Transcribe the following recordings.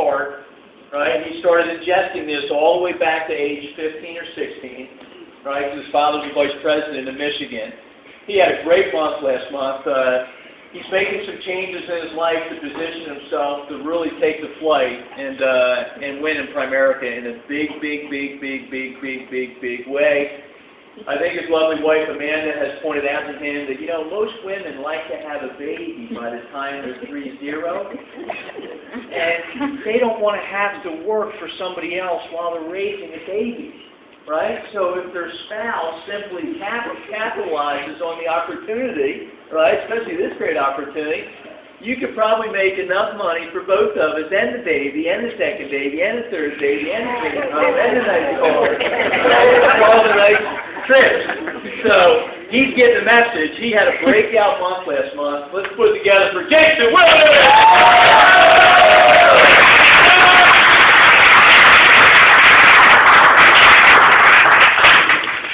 smart, right? He started ingesting this all the way back to age 15 or 16, right? Because his father was vice president in Michigan. He had a great month last month. He's making some changes in his life to position himself to really take the flight and win in Primerica in a big way. I think his lovely wife Amanda has pointed out to him that, you know, most women like to have a baby by the time they're 30, and they don't want to have to work for somebody else while they're raising a baby, right? So if their spouse simply capitalizes on the opportunity, right, especially this great opportunity, you could probably make enough money for both of us and the baby and the second baby and the third baby and the second home and the nice car and all the nice trips. So he's getting the message. He had a breakout month last month. Let's put it together for Jason Willey!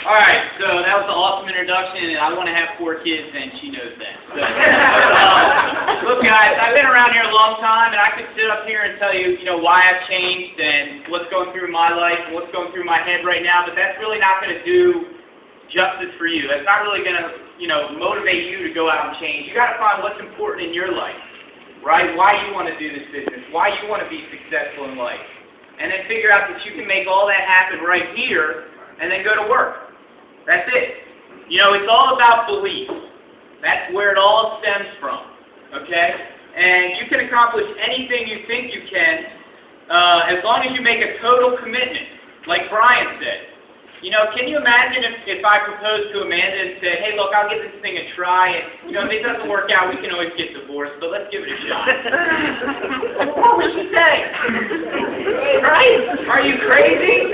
All right, so that was an awesome introduction, and I want to have 4 kids, and she knows that. So, look, guys, I've been around here a long time, and I could sit up here and tell you, why I've changed and what's going through my life and what's going through my head right now, but that's really not going to do justice for you. That's not really going to, motivate you to go out and change. You got to find what's important in your life, right? Why you want to do this business, why you want to be successful in life, and then figure out that you can make all that happen right here, and then go to work. That's it. It's all about belief. That's where it all stems from, okay? And you can accomplish anything you think you can as long as you make a total commitment, like Brian said. Can you imagine if I proposed to Amanda and said, hey, look, I'll give this thing a try, and, if it doesn't work out, we can always get divorced, but let's give it a shot. What would she say? Right? Are you crazy?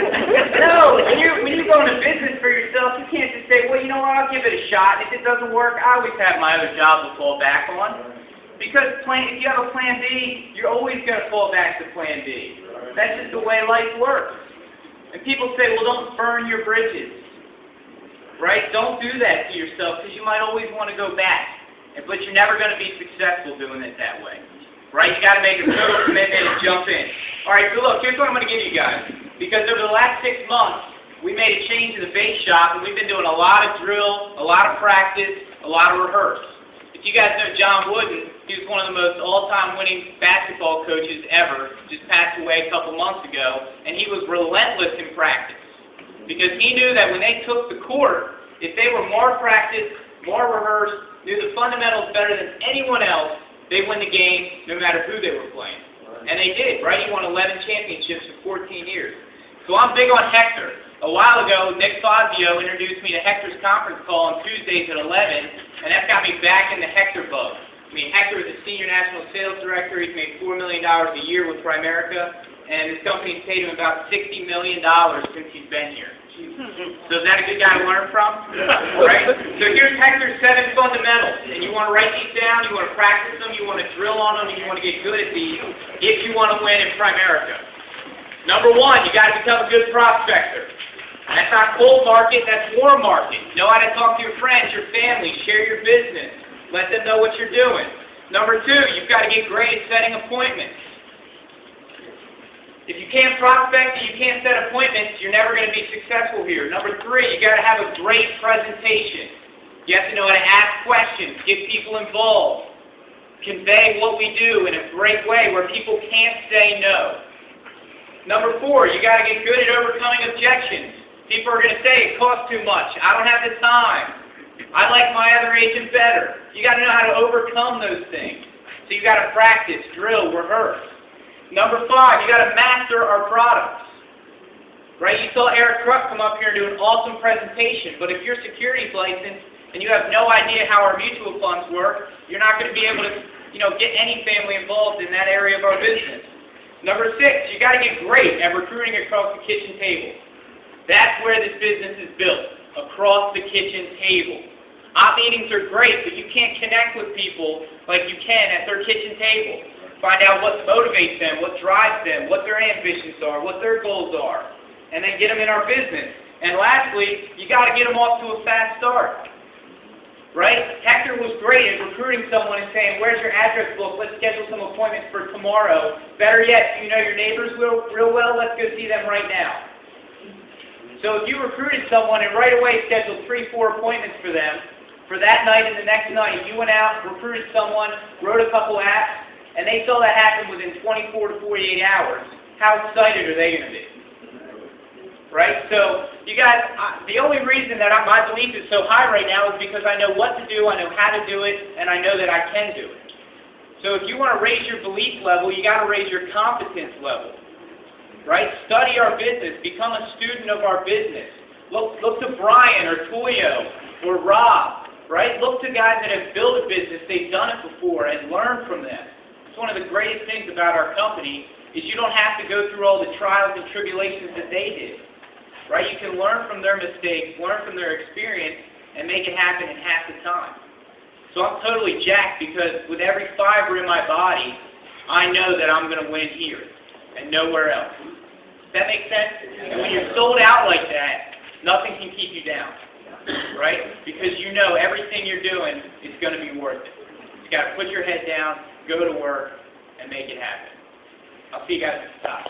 No. When you go into business for yourself, you can't just say, well, you know what, I'll give it a shot. If it doesn't work, I always have my other job to fall back on. Because if you have a plan B, you're always going to fall back to plan B. That's just the way life works. And people say, well, don't burn your bridges, right? Don't do that to yourself because you might always want to go back, but you're never going to be successful doing it that way, right? You got to make a total commitment and jump in. All right, so look, here's what I'm going to give you guys. Because over the last 6 months, we made a change in the base shop, and we've been doing a lot of drill, a lot of practice, a lot of rehearse. If you guys know John Wooden, he was one of the most all-time winning basketball coaches ever, just passed away a couple months ago, and he was relentless in practice. Because he knew that when they took the court, if they were more practiced, more rehearsed, knew the fundamentals better than anyone else, they win the game no matter who they were playing. And they did, right? He won 11 championships in 14 years. So I'm big on Hector. A while ago, Nick Fazio introduced me to Hector's conference call on Tuesdays at 11, and that got me back in the Hector bug. I mean, Hector is a senior national sales director. He's made $4 million a year with Primerica, and his company's paid him about $60 million since he's been here. So is that a good guy to learn from? Right? So here's Hector's 7 fundamentals, and you want to write these down, you want to practice them, you want to drill on them, and you want to get good at these if you want to win in Primerica. Number 1, you got to become a good prospector. That's not cold market, that's warm market. Know how to talk to your friends, your family, share your business. Let them know what you're doing. Number 2, you've got to get great at setting appointments. If you can't prospect and you can't set appointments, you're never going to be successful here. Number 3, you got to have a great presentation. You have to know how to ask questions, get people involved, convey what we do in a great way where people can't say no. Number 4, you got to get good at overcoming objections. People are going to say it costs too much. I don't have the time. I like my other agent better. You got to know how to overcome those things. So you got to practice, drill, rehearse. Number 5, you got to master our products. Right? You saw Eric Kruk come up here and do an awesome presentation, but if you're securities licensed and you have no idea how our mutual funds work, you're not going to be able to, get any family involved in that area of our business. Number 6, you got to get great at recruiting across the kitchen table. That's where this business is built, across the kitchen table. Op meetings are great, but you can't connect with people like you can at their kitchen table. Find out what motivates them, what drives them, what their ambitions are, what their goals are, and then get them in our business. And lastly, you got to get them off to a fast start. right? Hector was great at recruiting someone and saying, where's your address book? Let's schedule some appointments for tomorrow. Better yet, do you know your neighbors real well? Let's go see them right now. So if you recruited someone and right away scheduled 3-4 appointments for them, for that night and the next night, you went out, recruited someone, wrote a couple apps, and they saw that happen within 24 to 48 hours, how excited are they going to be? Right? So, you guys, the only reason that my belief is so high right now is because I know what to do, I know how to do it, and I know that I can do it. So if you want to raise your belief level, you got to raise your competence level. Right? Study our business. Become a student of our business. Look to Brian or Toyo or Rob. Right? Look to guys that have built a business. They've done it before and learn from them. It's one of the greatest things about our company is you don't have to go through all the trials and tribulations that they did. Right? You can learn from their mistakes, learn from their experience, and make it happen in half the time. So I'm totally jacked because with every fiber in my body, I know that I'm going to win here and nowhere else. Does that make sense? And when you're sold out like that, nothing can keep you down. Right? Because you know everything you're doing is going to be worth it. You got to put your head down, go to work, and make it happen. I'll see you guys at the top.